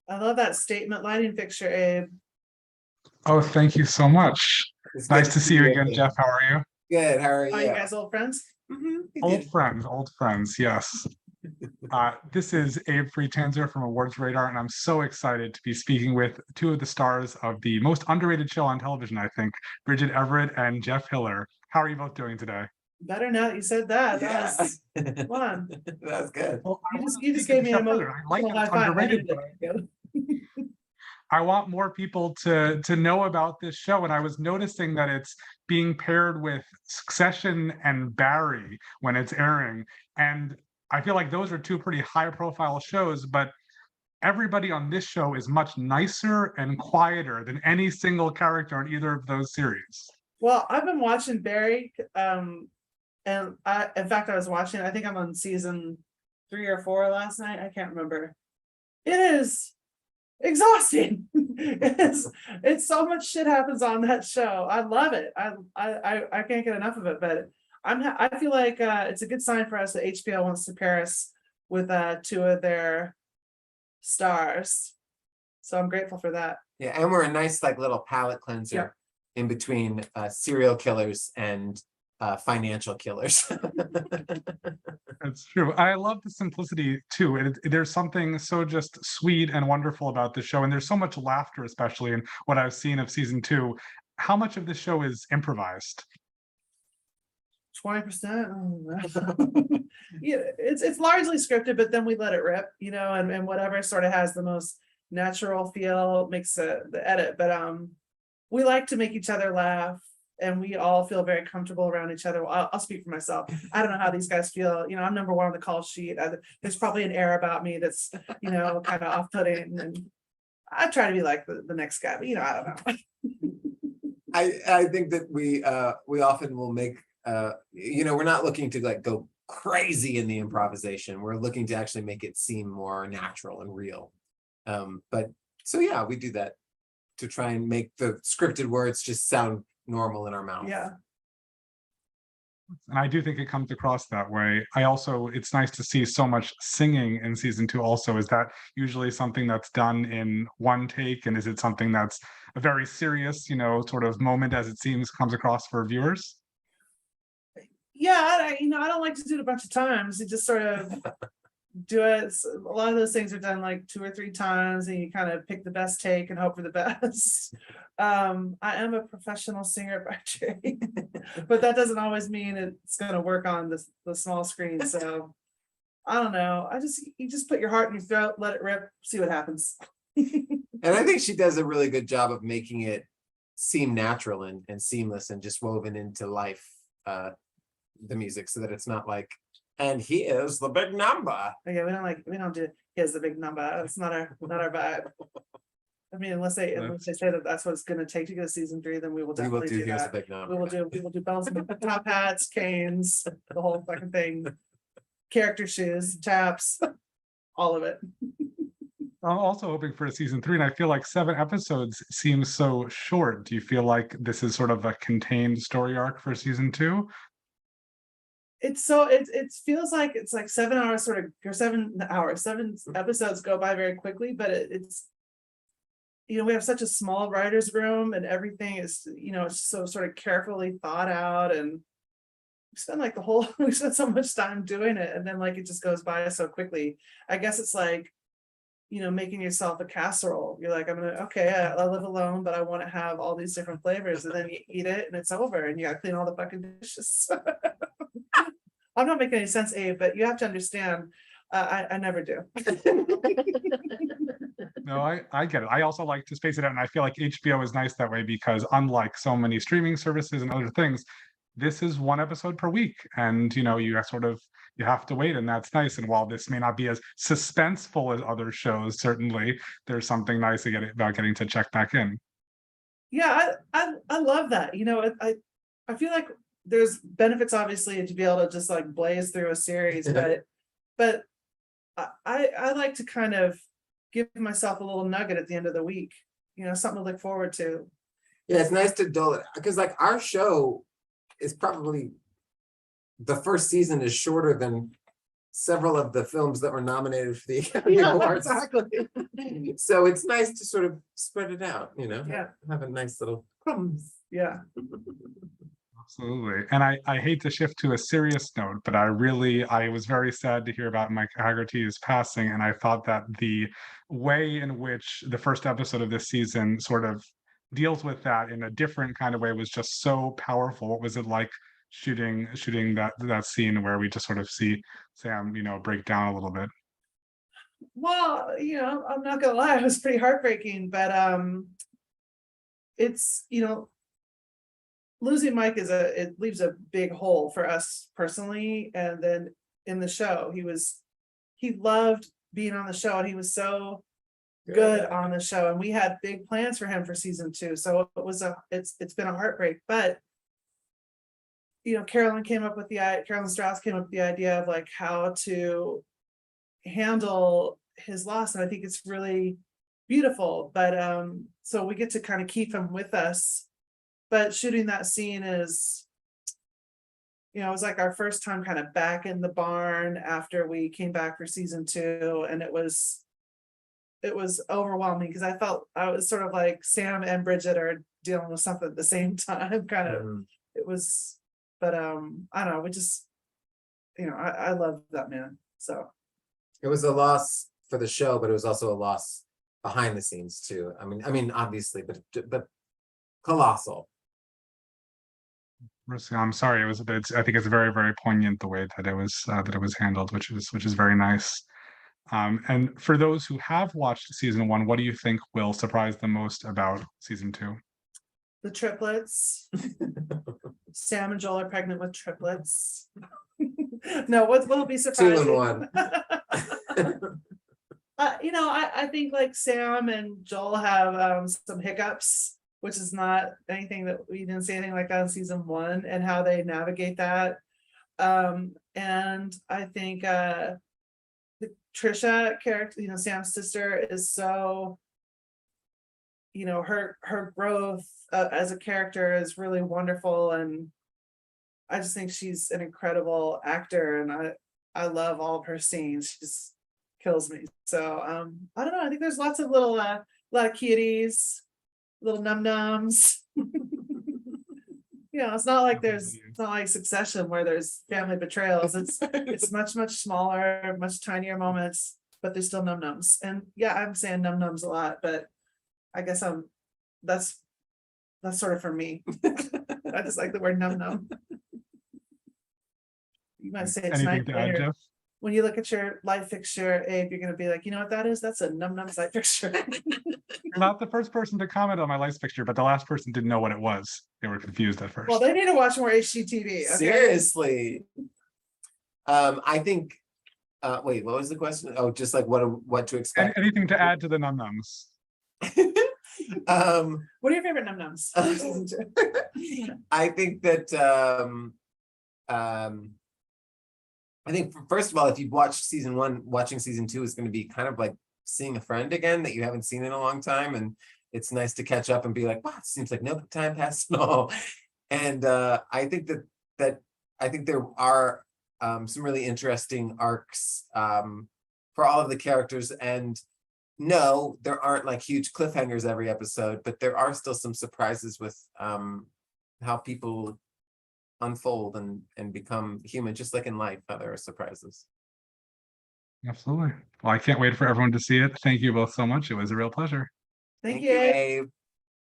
I love that statement lighting fixture, Abe. Oh, thank you so much. It's Nice good to see you again, again. Jeff. How are you? Good. How are Are you? you guys old friends? Old friends, yes. This is Abe Friedtanzer from Awards Radar, and I'm so excited to be speaking with two of the stars of the most underrated show on television, I think, Bridgett Everett and Jeff Hiller. How are you both doing today? Better now that you said that. Yeah. That was fun. That's good. Well, You just gave me an emotional I like that high it's five. underrated, but I want more people to know about this show. And I was noticing that it's being paired with Succession and Barry when it's airing. And I feel like those are two pretty high profile shows, but everybody on this show is much nicer and quieter than any single character in either of those series. Well, I've been watching Barry, and in fact, I was watching, I think I'm on season 3 or 4 last night. I can't remember. It is exhausting. It's so much shit happens on that show. I love it. I can't get enough of it, but I feel like it's a good sign for us that HBO wants to pair us with two of their stars. So I'm grateful for that. Yeah, and we're a nice like little palate cleanser in between serial killers and financial killers. That's true. I love the simplicity too. There's something so just sweet and wonderful about the show, and there's so much laughter, especially in what I've seen of season 2. How much of this show is improvised? 20%. Yeah, it's largely scripted, but then we let it rip, and whatever sort of has the most natural feel makes the edit. But we like to make each other laugh, and we all feel very comfortable around each other. Well, I'll speak for myself. I don't know how these guys feel. I'm number 1 on the call sheet. There's probably an air about me that's kind of off-putting, and I try to be like the next guy, but I don't know. I think that we often will make we're not looking to like go crazy in the improvisation. We're looking to actually make it seem more natural and real. But so yeah, we do that to try and make the scripted words just sound normal in our mouth. Yeah. And I do think it comes across that way. It's nice to see so much singing in season 2 also. Is that usually something that's done in one take? And is it something that's a very serious, sort of moment as it seems comes across for viewers? Yeah, I don't like to do it a bunch of times. You just sort of do it. A lot of those things are done like 2 or 3 times, and you kind of pick the best take and hope for the best. I am a professional singer by trade, but that doesn't always mean it's going to work on the small screen. So I don't know. You just put your heart in your throat, let it rip, see what happens. And I think she does a really good job of making it seem natural and seamless and just woven into life, the music, so that it's not like, and here's the big number. Yeah, we don't do here's the big number. It's not our vibe. I mean, unless they say that that's what it's going to take to get to season 3, then we will definitely do here's that. the big number. We will do bells and top hats, canes, the whole fucking thing, character shoes, taps, all of it. I'm also hoping for a season 3, and I feel like 7 episodes seems so short. Do you feel like this is sort of a contained story arc for season 2? It feels like it's like 7 hours or 7 hours. 7 episodes go by very quickly, but it's we have such a small writer's room, and everything is it's so sort of carefully thought out, and we spend so much time doing it, and then like it just goes by so quickly. I guess it's like making yourself a casserole. You're like, I live alone, but I want to have all these different flavors, and then you eat it and it's over, and you gotta clean all the fucking dishes. I'm not making any sense, Abe, but you have to understand, I never do. No, I get it. I also like to space it out, and I feel like HBO is nice that way because unlike so many streaming services and other things, this is 1 episode per week, and you have to wait, and that's nice. And while this may not be as suspenseful as other shows, certainly there's something nice about getting to check back in. Yeah, I love that. I feel like there's benefits obviously to be able to just like blaze through a series, but I like to kind of give myself a little nugget at the end of the week, something to look forward to. Yeah, it's nice to dull it, because like our show is probably, the first season is shorter than several of the films that were nominated for the Academy Yeah, Awards. exactly. So it's nice to sort of spread it out, Yeah. have a nice little crumbs. Yeah. Absolutely. And I hate to shift to a serious note, but I was very sad to hear about Mike Hagerty's passing. And I thought that the way in which the first episode of this season sort of deals with that in a different kind of way was just so powerful. What was it like shooting that scene where we just sort of see Sam, break down a little bit? Well, I'm not gonna lie, it was pretty heartbreaking, but it's losing Mike it leaves a big hole for us personally. And then in the show, he loved being on the show, and he was so good on the show, and we had big plans for him for season 2. So it's been a heartbreak, but Carolyn Strauss came up with the idea of like how to handle his loss, and I think it's really beautiful. But so we get to kind of keep him with us, but shooting that scene is it was like our first time kind of back in the barn after we came back for season 2, and it was overwhelming because I was sort of like Sam and Bridgett are dealing with something at the same time, kind of. It was, but I don't know, we just I love that man. So It was a loss for the show, but it was also a loss behind the scenes too. I mean, obviously, but colossal. I'm sorry. I think it's very, very poignant the way that it was handled, which is very nice. And for those who have watched season 1, what do you think will surprise them most about season 2? the triplets. Sam and Joel are pregnant with triplets. No, what will be surprising? 2 in 1. I think like Sam and Joel have some hiccups, which is not anything that we didn't see anything like that in season 1, and how they navigate that. And I think the Trisha character, Sam's sister, is so, her growth as a character is really wonderful, and I just think she's an incredible actor, and I love all of her scenes. She just kills me. So I don't know. I think there's lots of lot of cuties, little num-nums. It's not like Succession where there's family betrayals. It's much, much smaller, much tinier moments, but there's still num-nums. And yeah, I'm saying num-nums a lot, but I guess that's sort of for me. I just like the word num-num. You might say it Anything tonight to add, later. Jeff? When you look at your light fixture, Abe, you're gonna be like, you know what that is? That's a num-num light fixture. You're not the first person to comment on my light fixture, but the last person didn't know what it was. They were confused at first. Well, they need to watch more HGTV. Okay? Seriously. I think. Wait, what was the question? Oh, just like what to expect. Anything to add to the num-nums? What are your favorite num-nums? I think that I think first of all, if you've watched season 1, watching season 2 is going to be kind of like seeing a friend again that you haven't seen in a long time, and it's nice to catch up and be like, wow, it seems like no time passed at all. And I think that I think there are some really interesting arcs for all of the characters, and no, there aren't like huge cliffhangers every episode, but there are still some surprises with how people unfold and become human, just like in life, how there are surprises. Absolutely. Well, I can't wait for everyone to see it. Thank you both so much. It was a real pleasure. Thank Thank you. you, Abe.